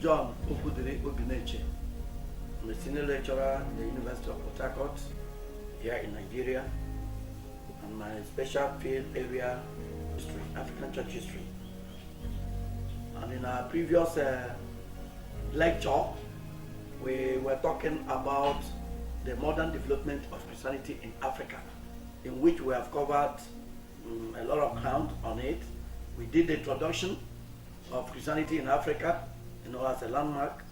John Obineche. I'm a senior lecturer in the University of Port Harcourt here in Nigeria, and my special field area history, African church history. And in our previous lecture, we were talking about the modern development of Christianity in Africa, in which we have covered a lot of ground on it. We did the introduction of Christianity in Africa, as a landmark,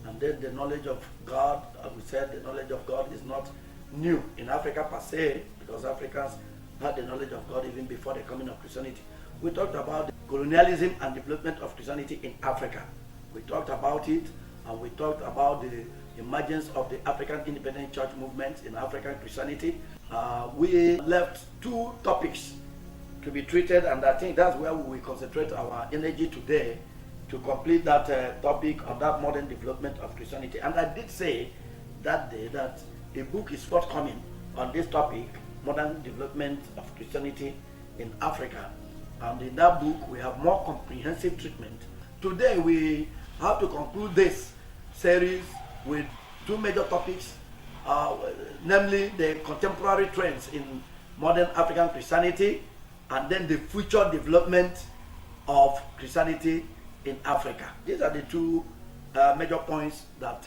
and then the knowledge of God. As we said, the knowledge of God is not new in Africa per se, because Africans had the knowledge of God even before the coming of Christianity. We talked about the colonialism and development of Christianity in Africa. We talked about it, and we talked about the emergence of the African independent church movement in African Christianity. We left two topics to be treated, and I think that's where we will concentrate our energy today, to complete that topic on that modern development of Christianity. And I did say that day that a book is forthcoming on this topic, modern development of Christianity in Africa. And in that book, we have more comprehensive treatment. Today, we have to conclude this series with two major topics, namely the contemporary trends in modern African Christianity, and then the future development of Christianity in Africa. These are the two major points that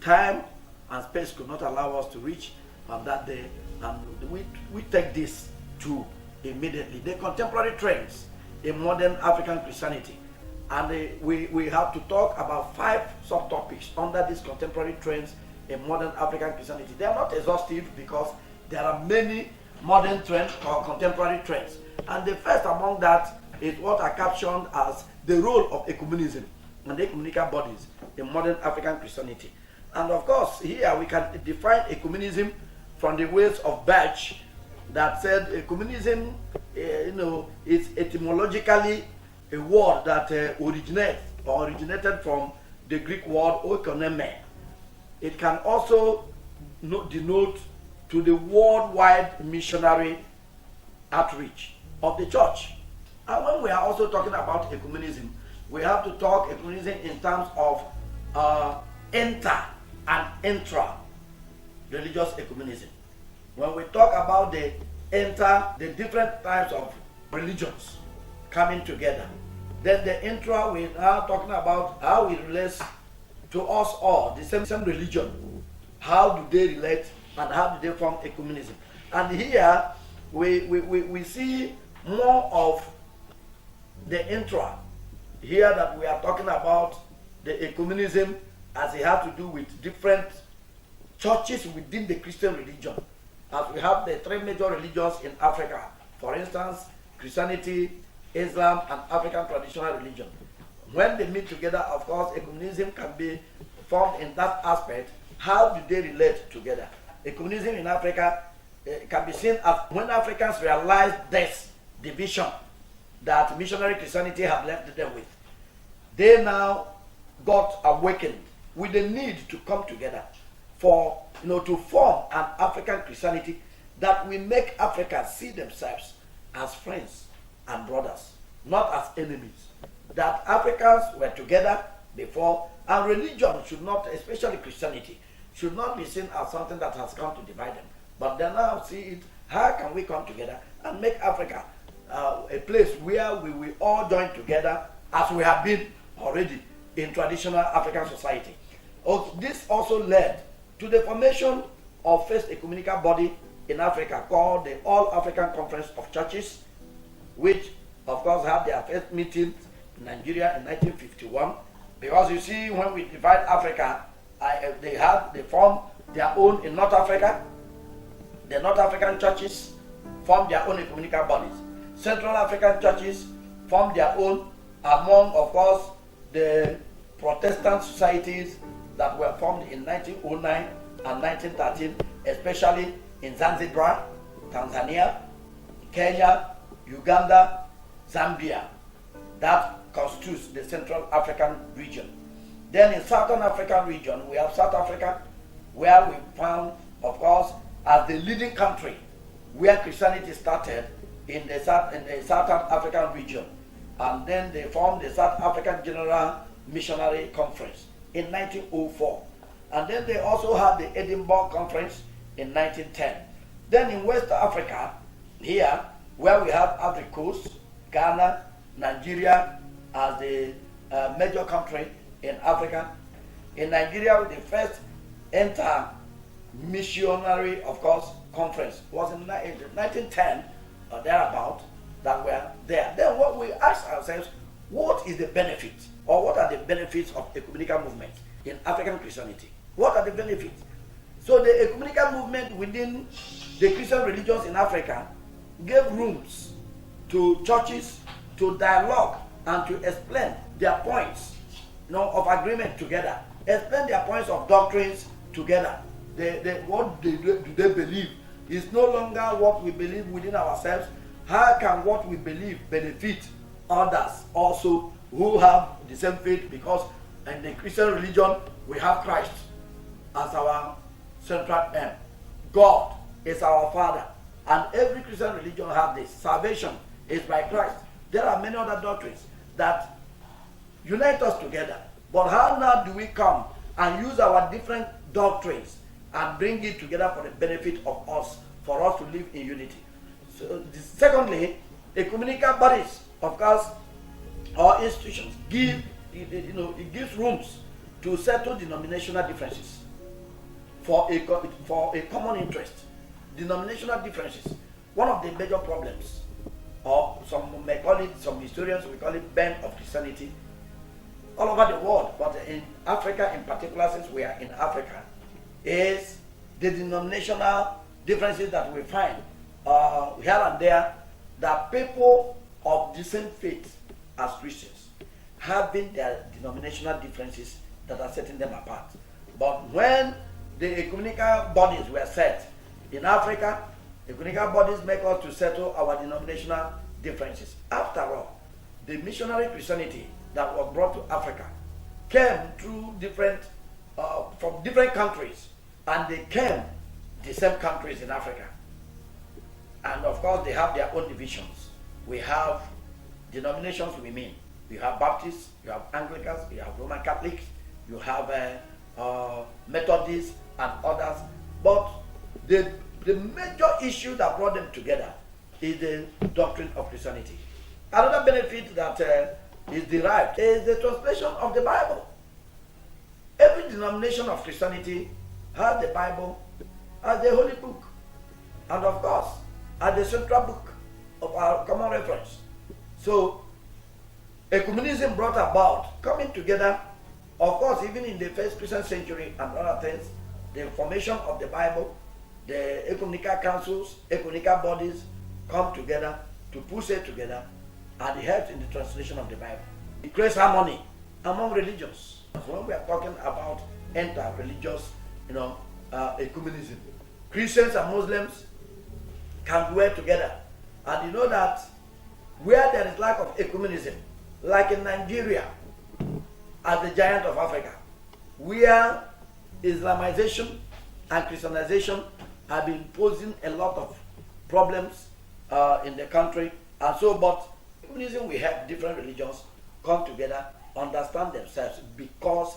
time and space could not allow us to reach on that day, and we take this to immediately. The contemporary trends in modern African Christianity, and we have to talk about 5 subtopics under these contemporary trends in modern African Christianity. They are not exhaustive because there are many modern trends or contemporary trends, and the first among that is what I captioned as the role of ecumenism and ecumenical bodies in modern African Christianity. And of course, here we can define ecumenism from the ways of Birch, that said ecumenism, is etymologically a word that originated from the Greek word oikonomē. It can also denote to the worldwide missionary outreach of the church. And when we are also talking about ecumenism, we have to talk ecumenism in terms of inter and intra religious ecumenism. When we talk about the different types of religions coming together, then the intra, we are talking about how it relates to us all, the same religion. How do they relate, and how do they form ecumenism? And here we see more of the intra here, that we are talking about the ecumenism as it has to do with different churches within the Christian religion, as we have the 3 major religions in Africa, for instance, Christianity, Islam, and African traditional religion. When they meet together, of course, ecumenism can be formed in that aspect. How do they relate together? Ecumenism in Africa can be seen as when Africans realize this division that missionary Christianity have left them with, they now got awakened with the need to come together for, to form an African Christianity that will make Africans see themselves as friends and brothers, not as enemies. That Africans were together before, and religion should not, especially Christianity, should not be seen as something that has come to divide them. But they now see it, how can we come together and make Africa a place where we will all join together, as we have been already in traditional African society. This also led to the formation of first ecumenical body in Africa called the All African Conference of Churches, which of course had their first meeting in Nigeria in 1951. Because you see, when we divide Africa, they formed their own in North Africa. The North African churches formed their own ecumenical bodies. Central African churches formed their own among, of course, the Protestant societies that were formed in 1909 and 1913, especially in Zanzibar, Tanzania, Kenya, Uganda, Zambia. That constitutes the Central African region. Then in Southern African region, we have South Africa, where we found, of course, as the leading country where Christianity started in the Southern African region. And then they formed the South African General Missionary Conference in 1904. And then they also had the Edinburgh Conference in 1910. Then in West Africa, here, where we have Ivory Coast, Ghana, Nigeria as the major country in Africa. In Nigeria, the first inter-missionary, of course, conference was in 1910 or thereabout that were there. Then what we ask ourselves, what is the benefit or what are the benefits of ecumenical movement in African Christianity? What are the benefits? So the ecumenical movement within the Christian religions in Africa gave rooms to churches to dialogue and to explain their points, of agreement together, explain their points of doctrines together. What do they believe is no longer what we believe within ourselves. How can what we believe benefit others also who have the same faith? Because in the Christian religion we have Christ as our central aim. God is our Father, and every Christian religion has this. Salvation is by Christ. There are many other doctrines that unite us together. But how now do we come and use our different doctrines and bring it together for the benefit of us, for us to live in unity? So, secondly, ecumenical bodies, of course, or institutions it gives rooms to settle denominational differences for a common interest. Denominational differences, one of the major problems, or some may call it, some historians will call it bent of Christianity, all over the world, but in Africa in particular, since we are in Africa, is the denominational differences that we find here and there, that people of the same faith as Christians having their denominational differences that are setting them apart. But when the ecumenical bodies were set in Africa, ecumenical bodies make us to settle our denominational differences. After all, the missionary Christianity that was brought to Africa came through from different countries, and they came the same countries in Africa. And of course, they have their own divisions. We have denominations, you have Baptists, you have Anglicans, you have Roman Catholics, you have Methodists and others. But the major issue that brought them together is the doctrine of Christianity. Another benefit that is derived is the translation of the Bible. Every denomination of Christianity has the Bible as the holy book, and of course as the central book of our common reference. So ecumenism brought about coming together, of course, even in the first Christian century and other things, the formation of the Bible, the ecumenical councils, ecumenical bodies come together to push it together, and it helps in the translation of the Bible. It creates harmony among religions. When we are talking about inter-religious, ecumenism, Christians and Muslims can dwell together. And you know that where there is lack of ecumenism, like in Nigeria, as the giant of Africa, where Islamization and Christianization have been posing a lot of problems in the country, and so, but ecumenism, we have different religions come together, understand themselves, because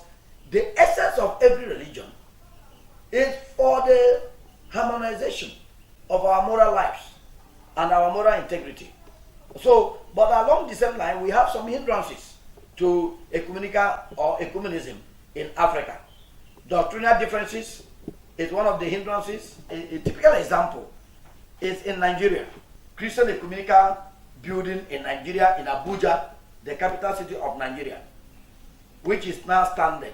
the essence of every religion is for the harmonization of our moral lives and our moral integrity. So, but along the same line, we have some hindrances to ecumenical or ecumenism in Africa. Doctrinal differences is one of the hindrances. A typical example is in Nigeria. Christian ecumenical building in Nigeria, in Abuja, the capital city of Nigeria, which is now standing.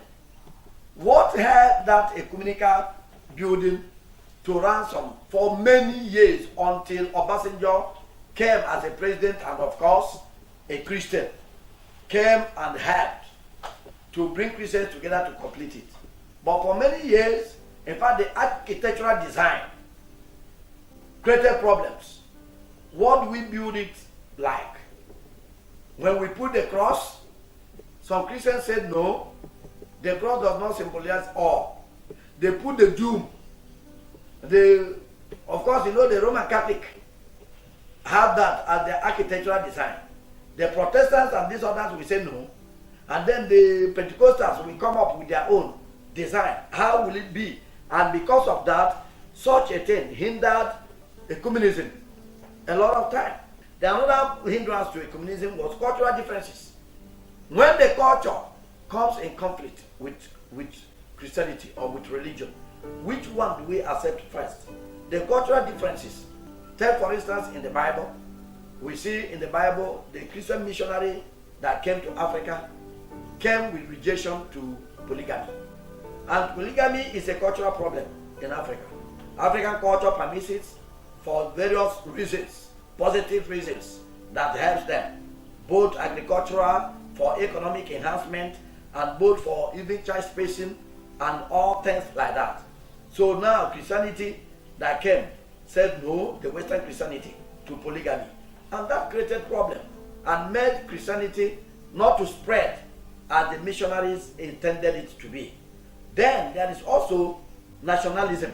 What had that ecumenical building to ransom for many years until Obasanjo came as a president, and of course a Christian came and helped to bring Christians together to complete it. But for many years, in fact, the architectural design created problems. What do we build it like? When we put the cross, some Christians said no, the cross does not symbolize all. They put the doom. Of course, the Roman Catholic have that as their architectural design. The Protestants and these others will say no. And then the Pentecostals will come up with their own design. How will it be? And because of that, such a thing hindered ecumenism a lot of time. The another hindrance to ecumenism was cultural differences. When the culture comes in conflict with Christianity or with religion, which one do we accept first? The cultural differences. Take for instance in the Bible, we see in the Bible the Christian missionary that came to Africa came with rejection to polygamy. And polygamy is a cultural problem in Africa. African culture permits it for various reasons, positive reasons that helps them, both agricultural, for economic enhancement, and both for even child spacing and all things like that. So now Christianity that came said no, the Western Christianity, to polygamy. And that created problem and made Christianity not to spread as the missionaries intended it to be. Then there is also nationalism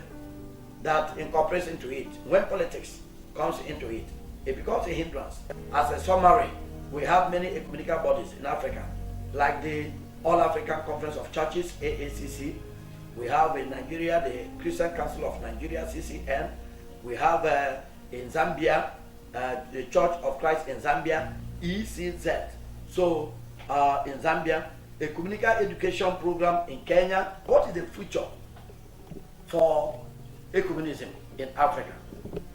that incorporates into it. When politics comes into it, it becomes a hindrance. As a summary, we have many ecumenical bodies in Africa, like the All African Conference of Churches, AACC. We have in Nigeria the Christian Council of Nigeria, CCN. We have in Zambia, the Church of Christ in Zambia, ECZ. So in Zambia, ecumenical education program in Kenya. What is the future for ecumenism in Africa?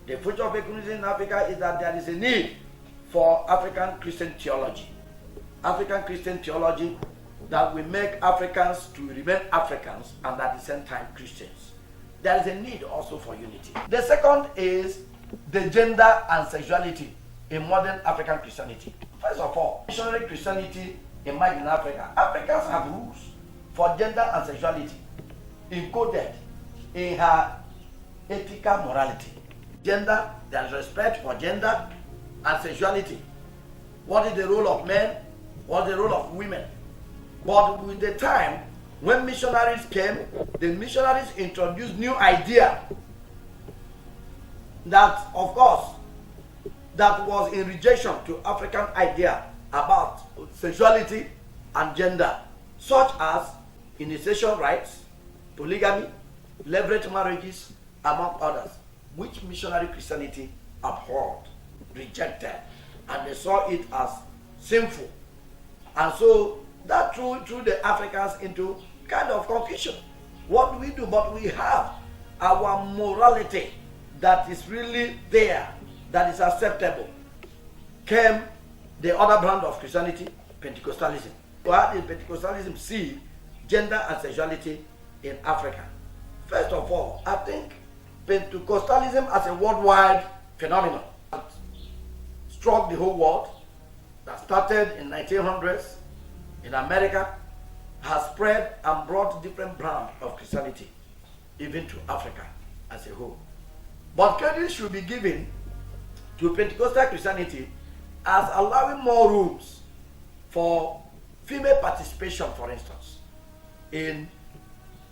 The future of ecumenism in Africa is that there is a need for African Christian theology. African Christian theology that will make Africans to remain Africans and at the same time Christians. There is a need also for unity. The second is the gender and sexuality in modern African Christianity. First of all, missionary Christianity emerged in Africa. Africans have rules for gender and sexuality encoded in her ethical morality. Gender, there is respect for gender and sexuality. What is the role of men? What is the role of women? But with the time, when missionaries came, the missionaries introduced new idea that, of course, that was in rejection to African idea about sexuality and gender, such as initiation rites, polygamy, levirate marriages, among others, which missionary Christianity abhorred, rejected, and they saw it as sinful. And so that threw the Africans into kind of confusion. What do we do? But we have our morality that is really there, that is acceptable. Came the other brand of Christianity, Pentecostalism. How did Pentecostalism see gender and sexuality in Africa? First of all, I think Pentecostalism as a worldwide phenomenon that struck the whole world, that started in 1900s in America, has spread and brought different brands of Christianity even to Africa as a whole. But credit should be given to Pentecostal Christianity as allowing more rooms for female participation, for instance, in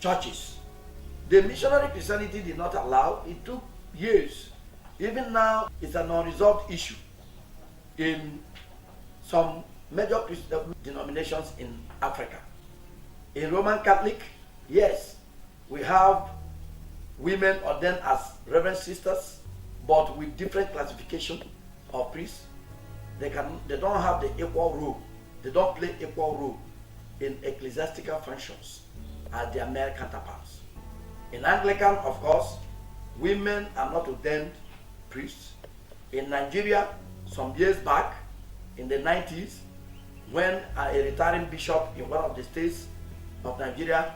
churches. The missionary Christianity did not allow. It took years. Even now, it's an unresolved issue in some major Christian denominations in Africa. In Roman Catholic, yes, we have women ordained as reverend sisters, but with different classification of priests. They don't have the equal role. They don't play equal role in ecclesiastical functions as their male counterparts. In Anglican, of course, women are not ordained priests. In Nigeria, some years back, in the 90s, when a retiring bishop in one of the states of Nigeria,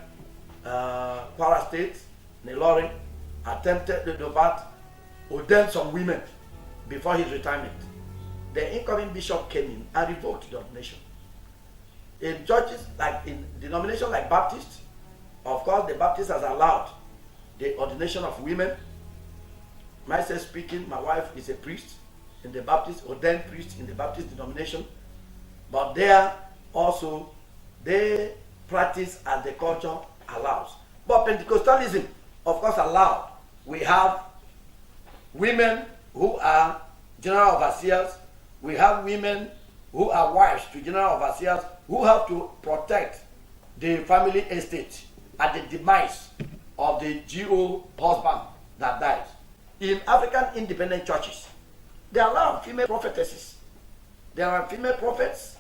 Kwara State, Nilorin, attempted to ordain some women before his retirement. The incoming bishop came in and revoked the ordination. In churches, like in denominations like Baptist, of course, the Baptist has allowed the ordination of women. Myself speaking, my wife is a priest in the Baptist, ordained priest in the Baptist denomination. But there also, they practice as the culture allows. But Pentecostalism, of course, allowed. We have women who are general overseers. We have women who are wives to general overseers who have to protect the family estate at the demise of the GO husband that dies. In African independent churches, there are a lot of female prophetesses. There are female prophets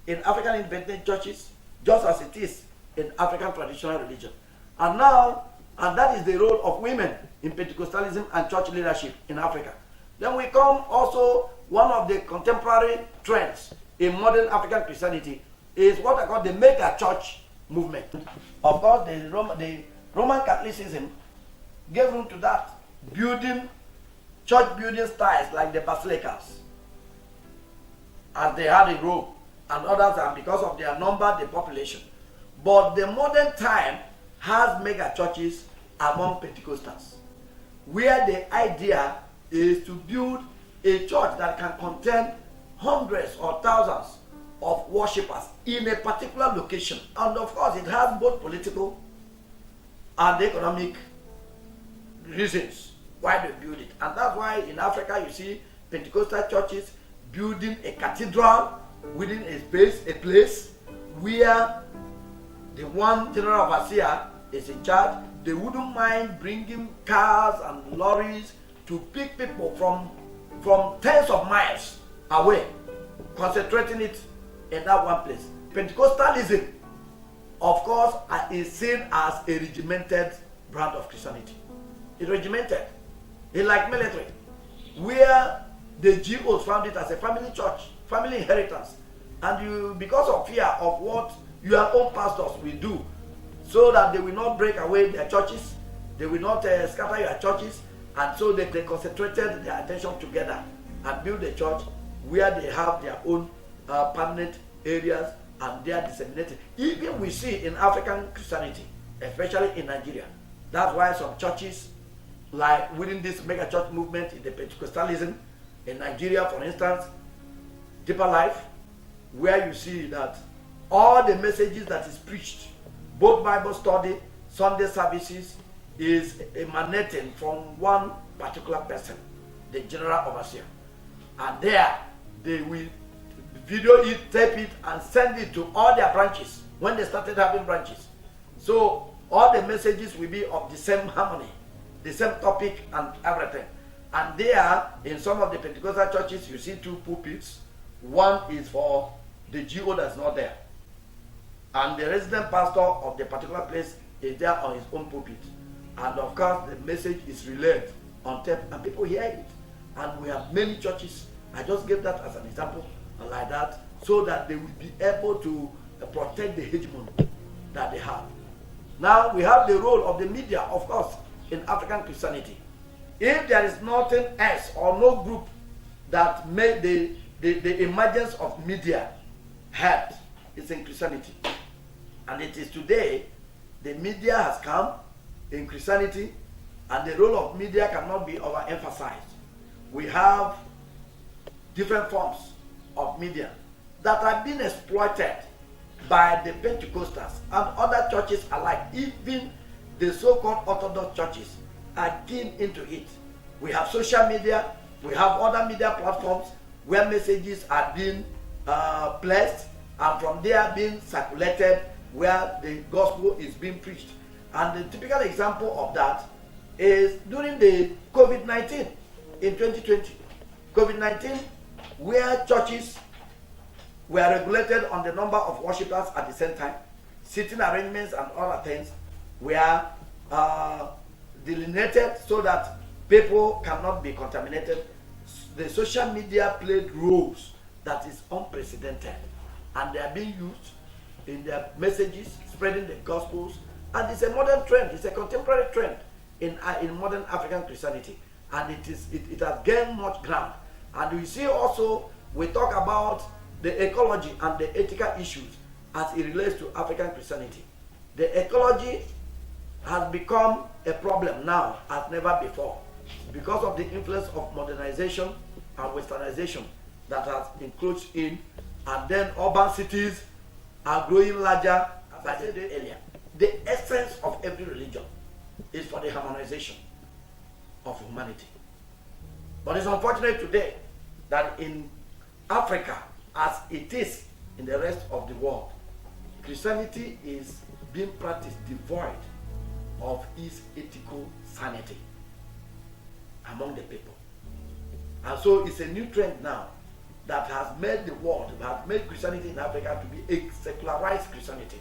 in African independent churches, just as it is in African traditional religion. And that is the role of women in Pentecostalism and church leadership in Africa. Then we come also, one of the contemporary trends in modern African Christianity is what I call the mega church movement. Of course, the Roman Catholicism gave room to that, church building styles like the basilicas, as they had in Rome, and others, and because of their number, the population. But the modern time has mega churches among Pentecostals, where the idea is to build a church that can contain hundreds or thousands of worshippers in a particular location. And of course, it has both political and economic reasons why they build it. And that's why in Africa you see Pentecostal churches building a cathedral within a place where the one general overseer is in charge. They wouldn't mind bringing cars and lorries to pick people from tens of miles away, concentrating it in that one place. Pentecostalism, of course, is seen as a regimented brand of Christianity. It's regimented. It's like military, where the GOs found it as a family church, family inheritance. And you, because of fear of what your own pastors will do, so that they will not break away their churches, they will not scatter your churches, and so they concentrated their attention together and built a church where they have their own permanent areas and they are disseminated. Even we see in African Christianity, especially in Nigeria, that's why some churches, like within this mega church movement in the Pentecostalism, in Nigeria, for instance, Deeper Life, where you see that all the messages that is preached, both Bible study, Sunday services, is emanating from one particular person, the general overseer. And there, they will video it, tape it, and send it to all their branches when they started having branches. So all the messages will be of the same harmony, the same topic and everything. And there, in some of the Pentecostal churches, you see two pulpits. One is for the GO that's not there, and the resident pastor of the particular place is there on his own pulpit. And of course, the message is relayed on tape, and people hear it. And we have many churches. I just gave that as an example, and like that, so that they will be able to protect the hegemony that they have. Now, we have the role of the media, of course, in African Christianity. If there is nothing else or no group that made the emergence of media helped, it's in Christianity. And it is today, the media has come in Christianity, and the role of media cannot be overemphasized. We have different forms of media that are being exploited by the Pentecostals and other churches alike. Even the so-called Orthodox churches are keen into it. We have social media, we have other media platforms where messages are being placed, and from there being circulated, where the gospel is being preached. And the typical example of that is during the COVID-19 in 2020. COVID-19, where churches were regulated on the number of worshippers at the same time, seating arrangements and other things were delineated so that people cannot be contaminated. The social media played roles that is unprecedented, and they are being used in their messages, spreading the gospels. And it's a modern trend, it's a contemporary trend in modern African Christianity, and it has gained much ground. And we see also, we talk about the ecology and the ethical issues as it relates to African Christianity. The ecology has become a problem now as never before because of the influence of modernization and westernization that has encroached in, and then urban cities are growing larger, as I said earlier. The essence of every religion is for the harmonization of humanity. But it's unfortunate today that in Africa, as it is in the rest of the world, Christianity is being practiced devoid of its ethical sanity among the people. And so it's a new trend now that has made the world, has made Christianity in Africa to be a secularized Christianity.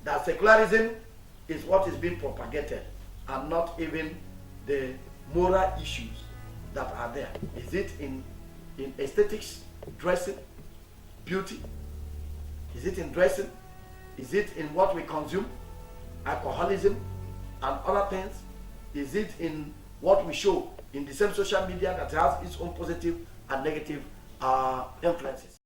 That secularism is what is being propagated and not even the moral issues that are there. Is it in aesthetics, dressing, beauty? Is it in dressing? Is it in what we consume, alcoholism and other things? Is it in what we show in the same social media that has its own positive and negative influences?